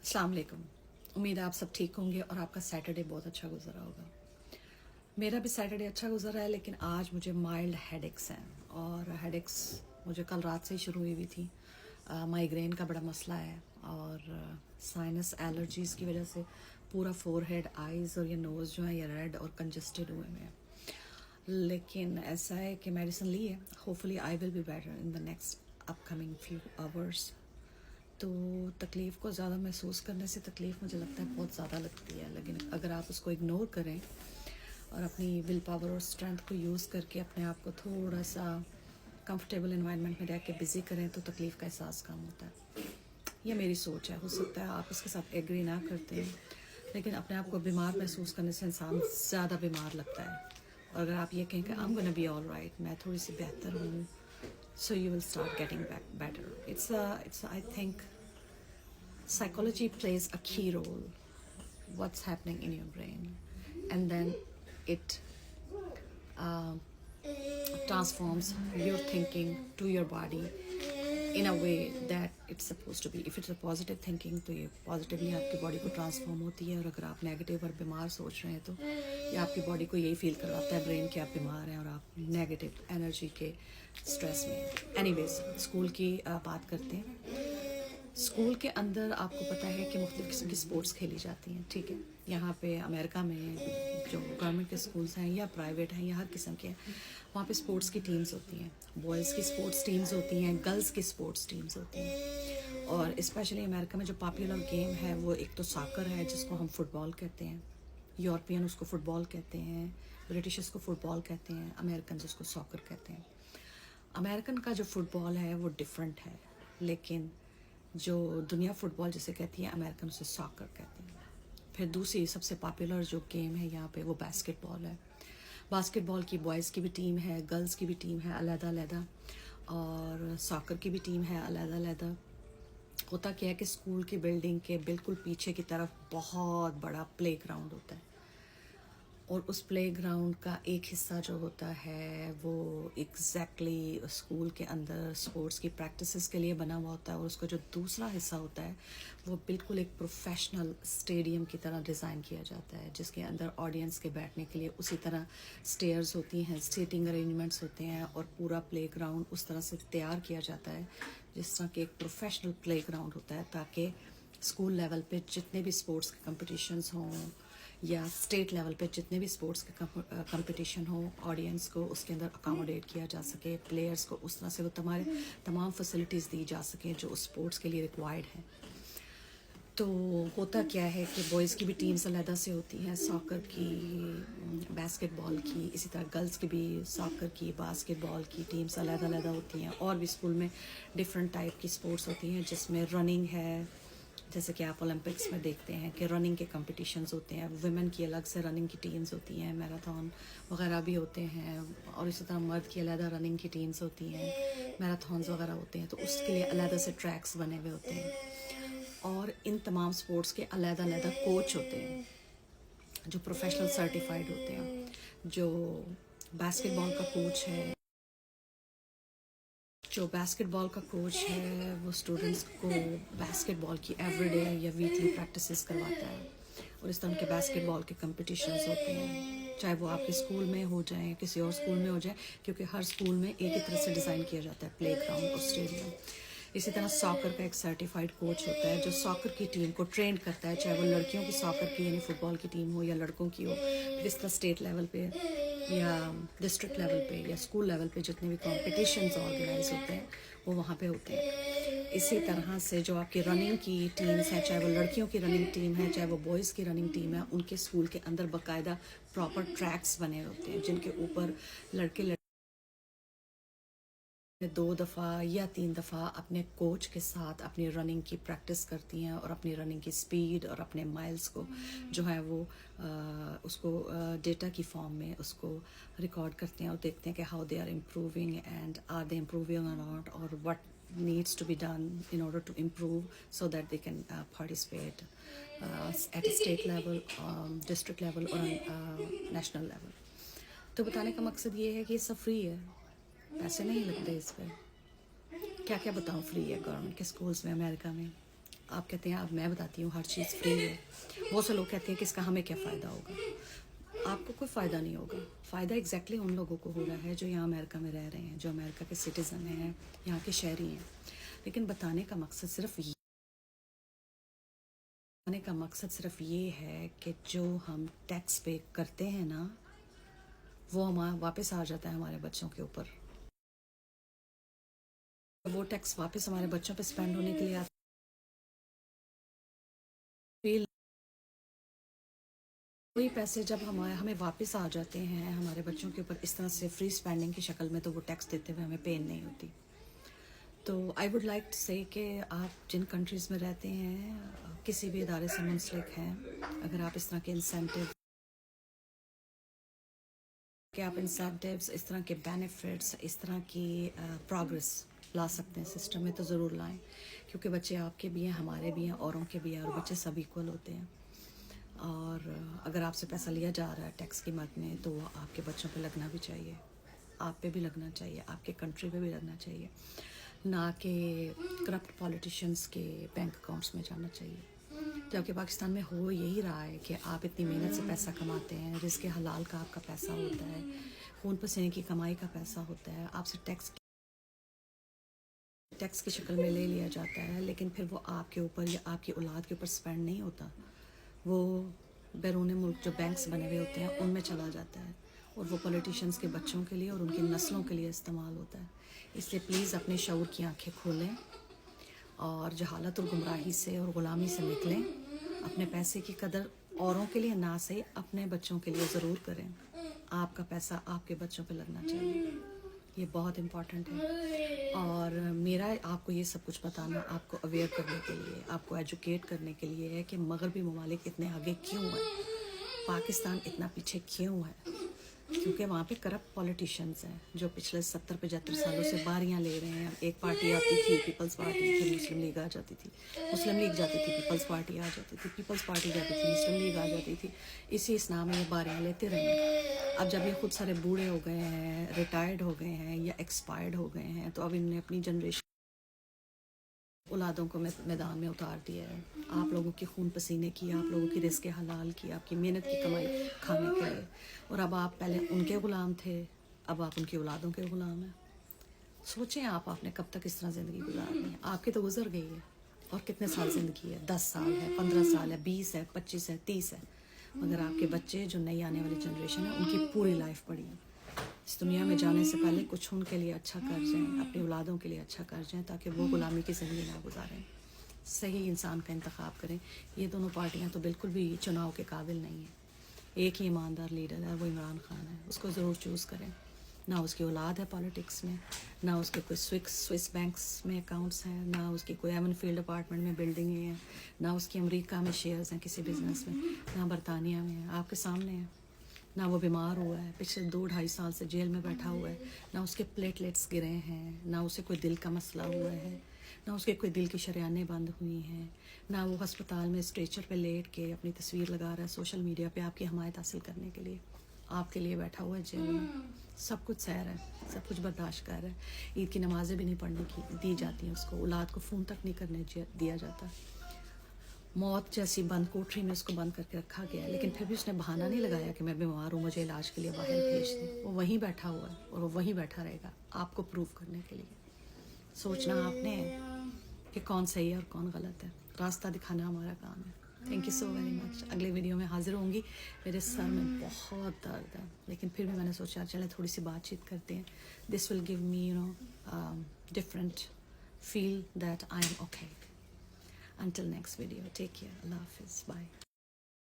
अस्सलाम वालेकुम। उम्मीद है आप सब ठीक होंगे और आपका सैटरडे बहुत अच्छा गुजरा होगा। मेरा भी सैटरडे अच्छा गुजरा है, लेकिन आज मुझे माइल्ड हेडेक्स हैं और हेडेक्स मुझे कल रात से ही शुरू हुई हुई थी। माइग्रेन का बड़ा मसला है और साइनस एलर्जीज़ की वजह से पूरा फोरहेड, आइज़ और ये नोज़ जो है ये रेड और कंजस्टेड हुए हुए हैं। लेकिन ऐसा है कि मेडिसिन ली है, hopefully I will be better in the next upcoming few hours. तो तकलीफ़ को ज़्यादा महसूस करने से तकलीफ़ मुझे लगता है बहुत ज़्यादा लगती है, लेकिन अगर आप उसको इग्नोर करें और अपनी विल पावर और स्ट्रेंथ को यूज़ करके अपने आप को थोड़ा सा कंफर्टेबल एनवायरनमेंट में रह के बिज़ी करें तो तकलीफ़ का एहसास कम होता है। ये मेरी सोच है, हो सकता है आप इसके साथ एग्री ना करते हैं, लेकिन अपने आप को बीमार महसूस करने से इंसान ज़्यादा बीमार लगता है। और अगर आप ये कहें कि I am gonna be all right, मैं थोड़ी सी बेहतर हूँ, so you will start getting back better. It's I think psychology plays a key role what's happening in your brain, and then it uh, transforms your thinking to your body in a way that it's supposed to be. If it's a positive thinking तो ये positively आपकी body को transform होती है, और अगर आप negative और बीमार सोच रहे हैं तो ये आपकी body को यही feel करवाता है brain कि आप बीमार हैं और आप negative energy के stress में हैं। Anyways, स्कूल की बात करते हैं। स्कूल के अंदर आपको पता है कि मुख्तलिफ किस्म की स्पोर्ट्स खेली जाती हैं, ठीक है। यहाँ पे अमेरिका में जो गवर्नमेंट के स्कूल्स हैं या प्राइवेट हैं या हर किस्म के हैं, वहाँ पे स्पोर्ट्स की टीम्स होती हैं। बॉयज़ की स्पोर्ट्स टीम्स होती हैं, गर्ल्स की स्पोर्ट्स टीम्स होती हैं। और स्पेशली अमेरिका में जो पॉपुलर गेम है वो एक तो सॉकर है, जिसको हम फुटबॉल कहते हैं। यूरोपियन उसको फुटबॉल कहते हैं, ब्रिटिश उसको फुटबॉल कहते हैं, अमेरिकन उसको सॉकर कहते हैं। अमेरिकन का जो फुटबॉल है वो डिफरेंट है, लेकिन जो दुनिया फुटबॉल जिसे कहती है अमेरिकन उसे सॉकर कहते हैं। फिर दूसरी सबसे पॉपुलर जो गेम है यहाँ पे वो बास्केटबॉल है। बास्केटबॉल की बॉयज़ की भी टीम है, गर्ल्स की भी टीम है अलग-अलग, और सॉकर की भी टीम है अलग-अलग। होता क्या है कि स्कूल की बिल्डिंग के बिल्कुल पीछे की तरफ बहुत बड़ा प्ले ग्राउंड होता है, और उस प्ले ग्राउंड का एक हिस्सा जो होता है वो एग्जैक्टली स्कूल के अंदर स्पोर्ट्स की प्रैक्टिसेस के लिए बना हुआ होता है, और उसका जो दूसरा हिस्सा होता है वो बिल्कुल एक प्रोफेशनल स्टेडियम की तरह डिज़ाइन किया जाता है, जिसके अंदर ऑडियंस के बैठने के लिए उसी तरह स्टेयर्स होती हैं, सीटिंग अरेंजमेंट्स होते हैं, और पूरा प्ले ग्राउंड उस तरह से तैयार किया जाता है जिस तरह के एक प्रोफेशनल प्ले ग्राउंड होता है, ताकि स्कूल लेवल पे जितने भी स्पोर्ट्स के कंपटीशंस हों या स्टेट लेवल पे जितने भी स्पोर्ट्स के कंपटीशन हो, ऑडियंस को उसके अंदर अकोमोडेट किया जा सके, प्लेयर्स को उस तरह से वो तमाम फैसिलिटीज़ दी जा सकें जो उस स्पोर्ट्स के लिए रिक्वायर्ड हैं। तो होता क्या है कि बॉयज़ की भी टीम्स अलग से होती हैं, सॉकर की, बास्केटबॉल की, इसी तरह गर्ल्स की भी सॉकर की, बास्केटबॉल की टीम्स अलग होती हैं। और भी स्कूल में डिफरेंट टाइप की स्पोर्ट्स होती हैं, जिसमें रनिंग है, जैसे कि आप ओलंपिक्स में देखते हैं कि रनिंग के कंपटीशंस होते हैं। वुमेन की अलग से रनिंग की टीम्स होती हैं, मैराथन वगैरह भी होते हैं, और इसी तरह मर्द की अलग रनिंग की टीम्स होती हैं, मैराथन्स वगैरह होते हैं, तो उसके लिए अलग से ट्रैक्स बने हुए होते हैं। और इन तमाम स्पोर्ट्स के अलग कोच होते हैं जो प्रोफेशनल सर्टिफाइड होते हैं। जो बास्केटबॉल का कोच है वो स्टूडेंट्स को बास्केटबॉल की एवरीडे या वीकली प्रैक्टिसेस करवाता है, और इस तरह के बास्केटबॉल के कंपटीशंस होते हैं, चाहे वो आपके स्कूल में हो जाए, किसी और स्कूल में हो जाए, क्योंकि हर स्कूल में एक ही तरह से डिज़ाइन किया जाता है प्ले ग्राउंड और स्टेडियम। इसी तरह सॉकर का एक सर्टिफाइड कोच होता है जो सॉकर की टीम को ट्रेन करता है, चाहे वो लड़कियों की सॉकर की यानी फुटबॉल की टीम हो या लड़कों की हो। फिर इस तरह स्टेट लेवल पे या डिस्ट्रिक्ट लेवल पे या स्कूल लेवल पे जितने भी कॉम्पिटिशन्स ऑर्गेनाइज होते हैं वो वहाँ पे होते हैं। इसी तरह से जो आपकी रनिंग की टीम्स हैं, चाहे वो लड़कियों की रनिंग टीम है, चाहे वो बॉयज़ की रनिंग टीम है, उनके स्कूल के अंदर बाकायदा प्रॉपर ट्रैक्स बने होते हैं जिनके ऊपर लड़के 2 दफ़ा या 3 दफ़ा अपने कोच के साथ अपनी रनिंग की प्रैक्टिस करती हैं, और अपनी रनिंग की स्पीड और अपने माइल्स को जो है वो उसको डेटा की फॉर्म में उसको रिकॉर्ड करते हैं, और देखते हैं कि how they are improving and are they improving और नॉट, और what needs to be done in order to improve so that they can participate at a state level, district level or national level. तो बताने का मकसद ये है कि ये सब फ्री है, पैसे नहीं लगते इस पर। क्या क्या बताऊँ, फ्री है गवर्नमेंट के स्कूल्स में अमेरिका में। आप कहते हैं, अब मैं बताती हूँ, हर चीज़ फ्री है। बहुत से लोग कहते हैं कि इसका हमें क्या फ़ायदा होगा। आपको कोई फ़ायदा नहीं होगा। फ़ायदा एग्जैक्टली उन लोगों को हो रहा है जो यहाँ अमेरिका में रह रहे हैं, जो अमेरिका के सिटीज़न हैं, यहाँ के शहरी हैं। लेकिन बताने का मकसद सिर्फ ये है कि जो हम टैक्स पे करते हैं ना, वो हमारा वापस आ जाता है हमारे बच्चों के ऊपर। वो टैक्स वापस हमारे बच्चों पे स्पेंड होने के लिए आता है। वही पैसे जब हमें वापस आ जाते हैं हमारे बच्चों के ऊपर इस तरह से फ्री स्पेंडिंग की शक्ल में, तो वो टैक्स देते हुए हमें पेन नहीं होती। तो आई वुड लाइक टू से कि आप जिन कंट्रीज़ में रहते हैं, किसी भी इदारे से मुंसलिक हैं, अगर आप इस तरह के इंसेंटिव्स, इस तरह के बेनिफिट्स, इस तरह की प्रोग्रेस ला सकते हैं सिस्टम में, तो ज़रूर लाएं। क्योंकि बच्चे आपके भी हैं, हमारे भी हैं, औरों के भी हैं, और बच्चे सब इक्वल होते हैं। और अगर आपसे पैसा लिया जा रहा है टैक्स की मद में, तो वो आपके बच्चों पे लगना भी चाहिए, आप पे भी लगना चाहिए, आपके कंट्री पे भी लगना चाहिए, ना कि करप्ट पॉलिटिशियंस के बैंक अकाउंट्स में जाना चाहिए। जबकि पाकिस्तान में हो यही रहा है कि आप इतनी मेहनत से पैसा कमाते हैं, रिज़्क़ हलाल का आपका पैसा होता है, खून पसीने की कमाई का पैसा होता है, आपसे टैक्स की शक्ल में ले लिया जाता है, लेकिन फिर वो आपके ऊपर या आपकी औलाद के ऊपर स्पेंड नहीं होता। वो बैरून मुल्क जो बैंक्स बने हुए होते हैं उनमें चला जाता है, और वो पॉलिटिशियंस के बच्चों के लिए और उनकी नस्लों के लिए इस्तेमाल होता है। इसलिए प्लीज़ अपने शऊर की आंखें खोलें और जहालत और गुमराही से और ग़ुलामी से निकलें। अपने पैसे की कदर औरों के लिए ना सही, अपने बच्चों के लिए ज़रूर करें। आपका पैसा आपके बच्चों पे लगना चाहिए, ये बहुत इम्पॉर्टेंट है। और मेरा आपको ये सब कुछ बताना आपको अवेयर करने के लिए, आपको एजुकेट करने के लिए है कि मगरबी ममालिक इतने आगे क्यों हैं, पाकिस्तान इतना पीछे क्यों है। क्योंकि वहाँ पे करप्ट पॉलिटिशियंस हैं जो पिछले 70-75 सालों से बारियां ले रहे हैं। एक पार्टी आती थी, पीपल्स पार्टी, फिर मुस्लिम लीग आ जाती थी, मुस्लिम लीग जाती थी, पीपल्स पार्टी आ जाती थी, पीपल्स पार्टी जाती थी, मुस्लिम लीग आ जाती थी। इसी इस्लाम में ये बारियां लेते रहे। अब जब ये खुद सारे बूढ़े हो गए हैं, रिटायर्ड हो गए हैं या एक्सपायर्ड हो गए हैं, तो अब इन्होंने अपनी जनरेशन औलादों को मैदान में उतार दिया है। आप लोगों के खून पसीने की, आप लोगों की रिज़्क़ हलाल की, आपकी मेहनत की कमाई खाने के लिए, और अब आप पहले उनके ग़ुलाम थे, अब आप उनकी औलादों के ग़ुलाम हैं। सोचें आपने कब तक इस तरह ज़िंदगी गुजारनी है। आपकी तो गुजर गई है, और कितने साल ज़िंदगी है, 10 साल है, 15 साल है, 20 है, 25 है, 30 है, मगर आपके बच्चे जो नई आने वाली जनरेशन है उनकी पूरी लाइफ पड़ी है। इस दुनिया में जाने से पहले कुछ उनके लिए अच्छा कर जाएं, अपनी औलादों के लिए अच्छा कर जाएं, ताकि वो ग़ुलामी की ज़िंदगी ना गुजारें। सही इंसान का इंतखाब करें। ये दोनों पार्टियां तो बिल्कुल भी चुनाव के काबिल नहीं है। एक ही ईमानदार लीडर है, वो इमरान खान है, उसको ज़रूर चूज़ करें। ना उसकी औलाद है पॉलिटिक्स में, ना उसके कोई स्विस बैंक्स में अकाउंट्स हैं, ना उसकी कोई एवन फील्ड अपार्टमेंट में बिल्डिंगें हैं, ना उसकी अमेरिका में शेयर्स हैं किसी बिज़नेस में, ना बरतानिया में है, आपके सामने है। ना वो बीमार हुआ है, पिछले 2-2.5 साल से जेल में बैठा हुआ है, ना उसके प्लेटलेट्स गिरे हैं, ना उसे कोई दिल का मसला हुआ है, ना उसके कोई दिल की शरियानें बंद हुई हैं, ना वो अस्पताल में स्ट्रेचर पे लेट के अपनी तस्वीर लगा रहा है सोशल मीडिया पे आपकी हमायत हासिल करने के लिए। आपके लिए बैठा हुआ है जेल में, सब कुछ सह रहा है, सब कुछ बर्दाश्त कर रहा है। ईद की नमाज़ें भी नहीं पढ़ने की दी जाती हैं उसको, औलाद को फ़ोन तक नहीं करने दिया जाता। मौत जैसी बंद कोठरी में उसको बंद करके रखा गया है, लेकिन फिर भी उसने बहाना नहीं लगाया कि मैं बीमार हूँ, मुझे इलाज के लिए बाहर भेज दें। वो वहीं बैठा हुआ है और वो वहीं बैठा रहेगा आपको प्रूव करने के लिए। सोचना आपने है कि कौन सही है और कौन गलत है, रास्ता दिखाना हमारा काम है। Thank you so very much. अगले वीडियो में हाजिर होंगी। मेरे सर में बहुत दर्द है, लेकिन फिर भी मैंने सोचा चले थोड़ी सी बातचीत करते हैं। This will give me different feel that I am okay. Until next video, take care. Allah Hafiz. Bye.